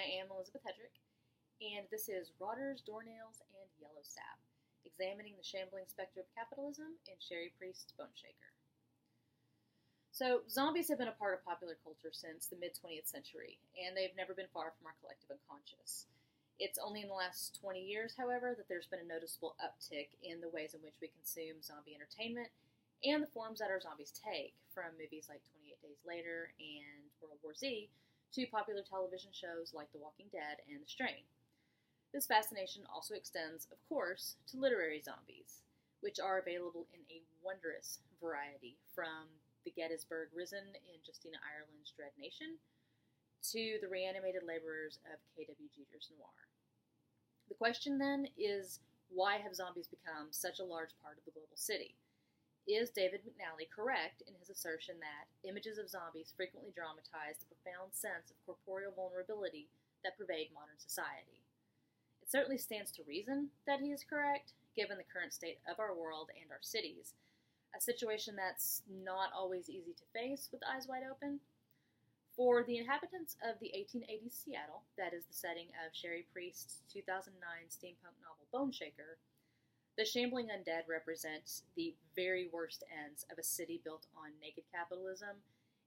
I am Elizabeth Hedrick, and this is Rotters, Doornails, and Yellow Sap, examining the shambling specter of capitalism in Sherry Priest's Boneshaker. So, zombies have been a part of popular culture since the mid-20th century, and they've never been far from our collective unconscious. It's only in the last 20 years, however, that there's been a noticeable uptick in the ways in which we consume zombie entertainment and the forms that our zombies take, from movies like 28 Days Later and World War Z to popular television shows like The Walking Dead and The Strain. This fascination also extends, of course, to literary zombies, which are available in a wondrous variety, from the Gettysburg Risen in Justina Ireland's Dread Nation to the reanimated laborers of K.W. Jeter's Noir. The question then is, why have zombies become such a large part of the global city? Is David McNally correct in his assertion that images of zombies frequently dramatize the profound sense of corporeal vulnerability that pervade modern society? It certainly stands to reason that he is correct, given the current state of our world and our cities, a situation that's not always easy to face with eyes wide open. For the inhabitants of the 1880s Seattle, that is the setting of Sherry Priest's 2009 steampunk novel Boneshaker, the shambling undead represent the very worst ends of a city built on naked capitalism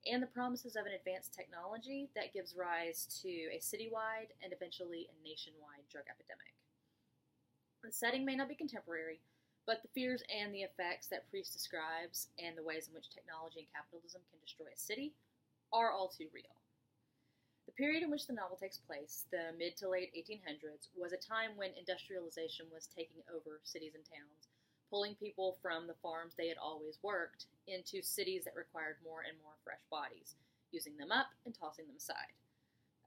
and the promises of an advanced technology that gives rise to a citywide and eventually a nationwide drug epidemic. The setting may not be contemporary, but the fears and the effects that Priest describes and the ways in which technology and capitalism can destroy a city are all too real. The period in which the novel takes place, the mid to late 1800s, was a time when industrialization was taking over cities and towns, pulling people from the farms they had always worked into cities that required more and more fresh bodies, using them up and tossing them aside.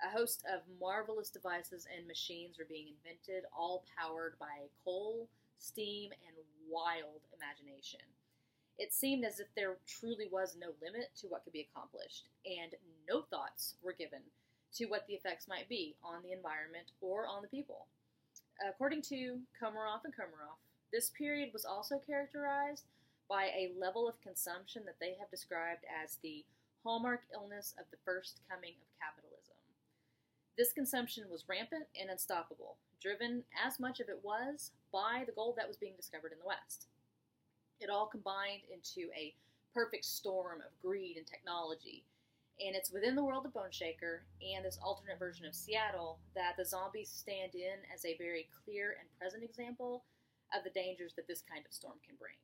A host of marvelous devices and machines were being invented, all powered by coal, steam, and wild imagination. It seemed as if there truly was no limit to what could be accomplished, and no thoughts were given to what the effects might be on the environment or on the people. According to Komarov and Komarov, this period was also characterized by a level of consumption that they have described as the hallmark illness of the first coming of capitalism. This consumption was rampant and unstoppable, driven, as much of it was, by the gold that was being discovered in the West. It all combined into a perfect storm of greed and technology, and it's within the world of Boneshaker and this alternate version of Seattle that the zombies stand in as a very clear and present example of the dangers that this kind of storm can bring.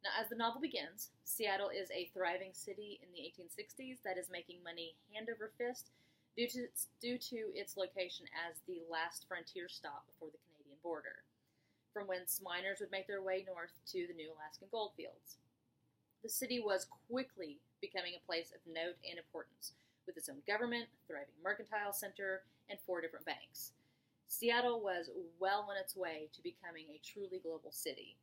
Now, as the novel begins, Seattle is a thriving city in the 1860s that is making money hand over fist due to its location as the last frontier stop before the Canadian border, from whence miners would make their way north to the new Alaskan goldfields. The city was quickly becoming a place of note and importance, with its own government, thriving mercantile center, and 4 different banks. Seattle was well on its way to becoming a truly global city.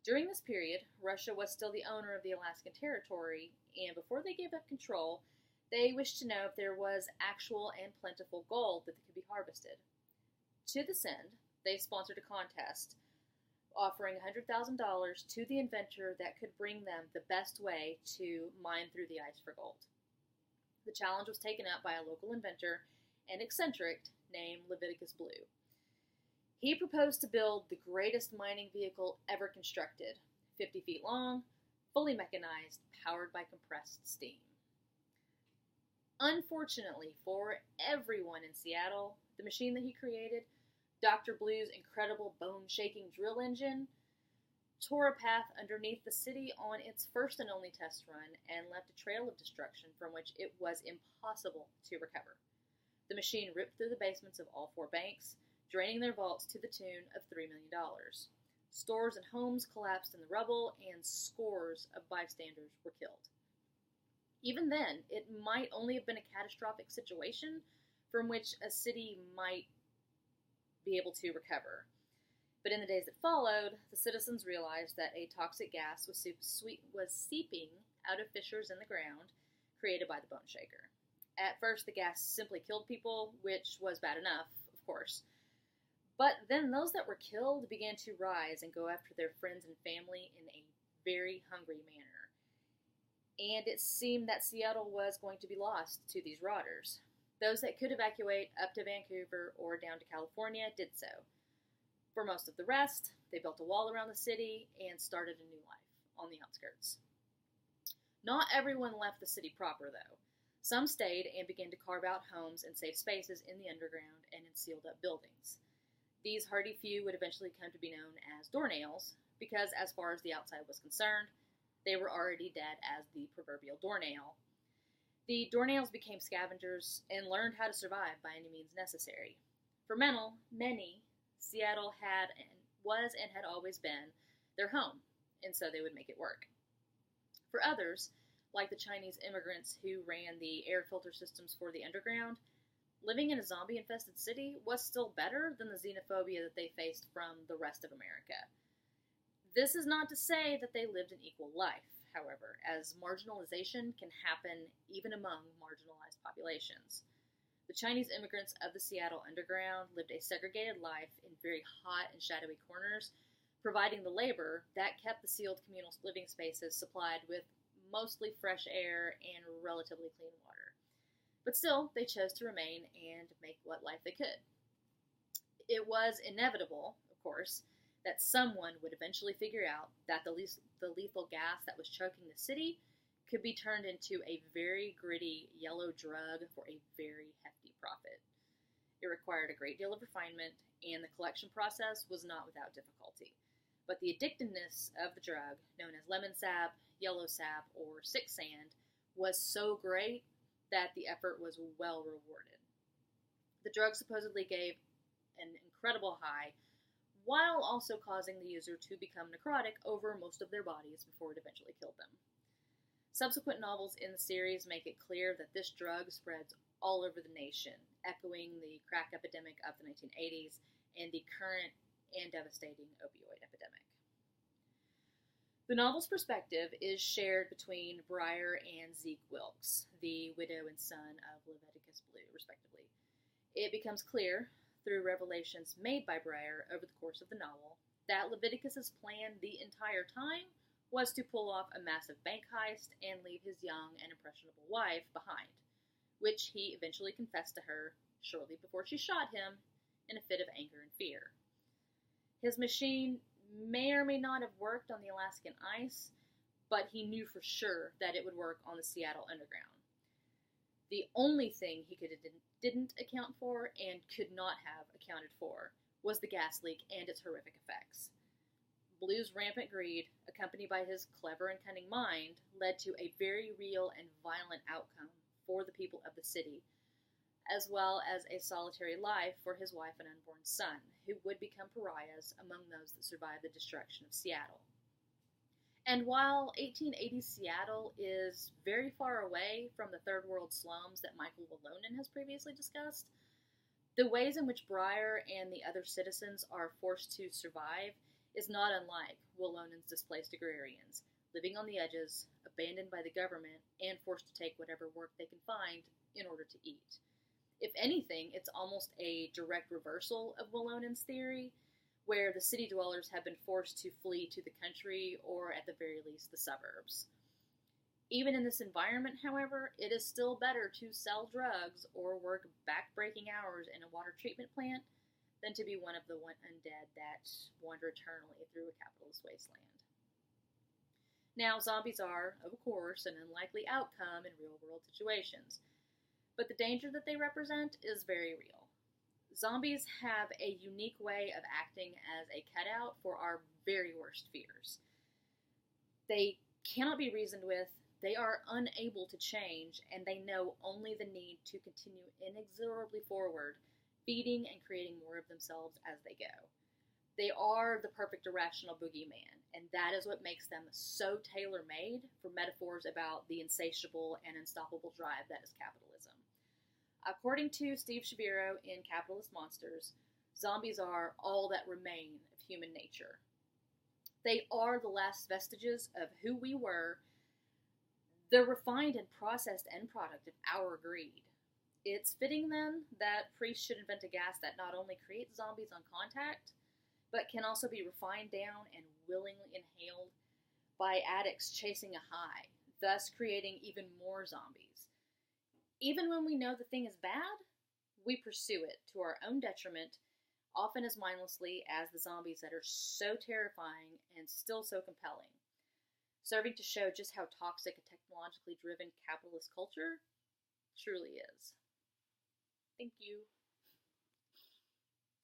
During this period, Russia was still the owner of the Alaskan territory, and before they gave up control, they wished to know if there was actual and plentiful gold that could be harvested. To this end, they sponsored a contest offering $100,000 to the inventor that could bring them the best way to mine through the ice for gold. The challenge was taken up by a local inventor and eccentric named Leviticus Blue. He proposed to build the greatest mining vehicle ever constructed, 50 feet long, fully mechanized, powered by compressed steam. Unfortunately for everyone in Seattle, the machine that he created, Dr. Blue's incredible bone-shaking drill engine, tore a path underneath the city on its first and only test run and left a trail of destruction from which it was impossible to recover. The machine ripped through the basements of all 4 banks, draining their vaults to the tune of $3 million. Stores and homes collapsed in the rubble, and scores of bystanders were killed. Even then, it might only have been a catastrophic situation from which a city might be able to recover. But in the days that followed, the citizens realized that a toxic gas was seeping out of fissures in the ground created by the Boneshaker. At first, the gas simply killed people, which was bad enough, of course. But then those that were killed began to rise and go after their friends and family in a very hungry manner. And it seemed that Seattle was going to be lost to these rotters. Those that could evacuate up to Vancouver or down to California did so. For most of the rest, they built a wall around the city and started a new life on the outskirts. Not everyone left the city proper, though. Some stayed and began to carve out homes and safe spaces in the underground and in sealed-up buildings. These hardy few would eventually come to be known as doornails, because as far as the outside was concerned, they were already dead as the proverbial doornail. The doornails became scavengers and learned how to survive by any means necessary. For many, Seattle was and had always been their home, and so they would make it work. For others, like the Chinese immigrants who ran the air filter systems for the underground, living in a zombie-infested city was still better than the xenophobia that they faced from the rest of America. This is not to say that they lived an equal life, however, as marginalization can happen even among marginalized populations. The Chinese immigrants of the Seattle underground lived a segregated life in very hot and shadowy corners, providing the labor that kept the sealed communal living spaces supplied with mostly fresh air and relatively clean water. But still, they chose to remain and make what life they could. It was inevitable, of course, that someone would eventually figure out that the lethal gas that was choking the city could be turned into a very gritty yellow drug for a very hefty profit. It required a great deal of refinement, and the collection process was not without difficulty. But the addictiveness of the drug, known as lemon sap, yellow sap, or sick sand, was so great that the effort was well rewarded. The drug supposedly gave an incredible high, while also causing the user to become necrotic over most of their bodies before it eventually killed them. Subsequent novels in the series make it clear that this drug spreads all over the nation, echoing the crack epidemic of the 1980s and the current and devastating opioid epidemic. The novel's perspective is shared between Briar and Zeke Wilkes, the widow and son of Leviticus Blue, respectively. It becomes clear, through revelations made by Briar over the course of the novel, that Leviticus's plan the entire time was to pull off a massive bank heist and leave his young and impressionable wife behind, which he eventually confessed to her shortly before she shot him in a fit of anger and fear. His machine may or may not have worked on the Alaskan ice, but he knew for sure that it would work on the Seattle underground. The only thing he didn't account for and could not have accounted for was the gas leak and its horrific effects. Blue's rampant greed, accompanied by his clever and cunning mind, led to a very real and violent outcome for the people of the city, as well as a solitary life for his wife and unborn son, who would become pariahs among those that survived the destruction of Seattle. And while 1880s Seattle is very far away from the third world slums that Michael Wallonen has previously discussed, the ways in which Briar and the other citizens are forced to survive is not unlike Wallonen's displaced agrarians, living on the edges, abandoned by the government, and forced to take whatever work they can find in order to eat. If anything, it's almost a direct reversal of Wallonen's theory, where the city dwellers have been forced to flee to the country, or at the very least the suburbs. Even in this environment, however, it is still better to sell drugs or work back-breaking hours in a water treatment plant than to be one of the undead that wander eternally through a capitalist wasteland. Now, zombies are, of course, an unlikely outcome in real-world situations, but the danger that they represent is very real. Zombies have a unique way of acting as a cutout for our very worst fears. They cannot be reasoned with, they are unable to change, and they know only the need to continue inexorably forward, feeding and creating more of themselves as they go. They are the perfect irrational boogeyman, and that is what makes them so tailor-made for metaphors about the insatiable and unstoppable drive that is capitalism. According to Steve Shabiro in Capitalist Monsters, zombies are all that remain of human nature. They are the last vestiges of who we were, the refined and processed end product of our greed. It's fitting, then, that priests should invent a gas that not only creates zombies on contact, but can also be refined down and willingly inhaled by addicts chasing a high, thus creating even more zombies. Even when we know the thing is bad, we pursue it to our own detriment, often as mindlessly as the zombies that are so terrifying and still so compelling, serving to show just how toxic a technologically driven capitalist culture truly is. Thank you.